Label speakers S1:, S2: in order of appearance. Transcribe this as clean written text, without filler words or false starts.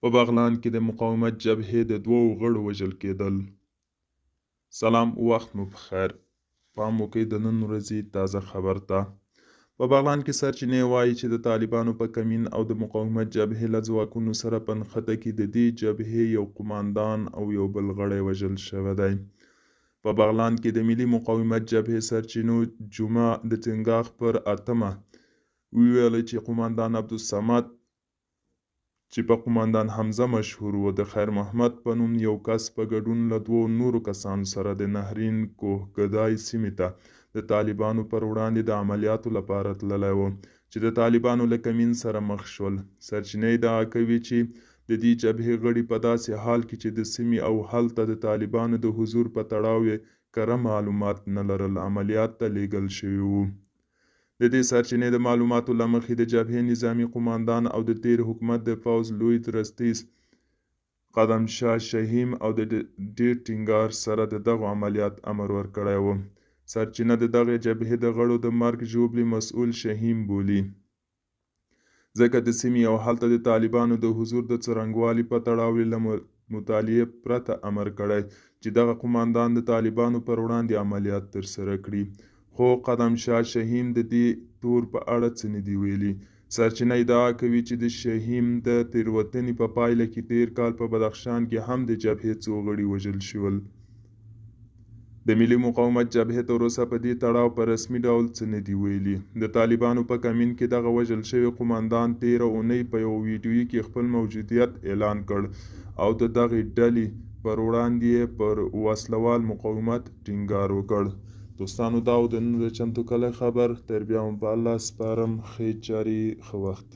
S1: په بغلان کې د مقاومت جبهې د 2 غړو وژل کېدل. سلام، وخت مو بخیر. پام وکړئ د نن ورځې تازه خبر ته. په بغلان کې سرچینې وایي چې د طالبانو په کمین او د مقاومت جبهې له ځواکونو سره په نښته کې د دې جبهې یو قماندان او یو بل غړی وژل شوی دی. په بغلان کې د ملي مقاومت جبهې سرچینو جمعه د چنګاښ پر 8مه ویل چې قماندان عبدالصمد چې په قماندان حمزه مشهور و، د خیر محمد په نوم یو کس په ګډون له 2 نورو کسانو سره د نهرین کوهګدای سیمې ته د طالبانو پر وړاندې د عملیاتو لپاره تللی و چې د طالبانو له کمین سره مخ شول. سرچینې ادعا کوي چې د دې جبهې غړي په داسې حال کې چې د سیمې او هلته د طالبانو د حضور په تړاو یې کره معلومات نه لرل، عملیات ته لیږل شوي وو. د دې سرچینې د معلوماتو له مخې د جبهې نظامي قماندان او د تیر حکومت د پوځ لوی درستیز قدم شاه شهیم او د ډیر ټینګار سره د دغو عملیات امر ورکړی و. سرچینه د دغې جبهې د غړو د مرګ ژوبلې مسؤل شهیم بولي، ځکه د سیمې او هلته د طالبانو د حضور د څرنګوالي په تړاو له مطالعې پرته امر کړی چې دغه قماندان د طالبانو پر وړاندې عملیات ترسره کړي. خو قدم شاه شهیم د دې تور په اړه څه نه دي ویلي. سرچینه ادعا کوي چې د شهیم د تیروتنې په پایله کې تیر کال په بدخشان کې هم د جبهې 2 غړي وژل شول. د ملي مقاومت جبهې تر اوسه په دې تړاو په رسمي ډول څه نه دي ویلي. د طالبانو په کمین کې دغه وژل شوی قماندان تیره اونۍ په یو ویډیو کې خپل موجودیت اعلان کړ او د دغې ډلې پر وړاندې پر وسلوال مقاومت ټینګار وکړ. دوستانو، دا و د نن ورځې چمتو کلی خبر. تر بیا مو په الله سپارم. ښې چارې، ښه وخت.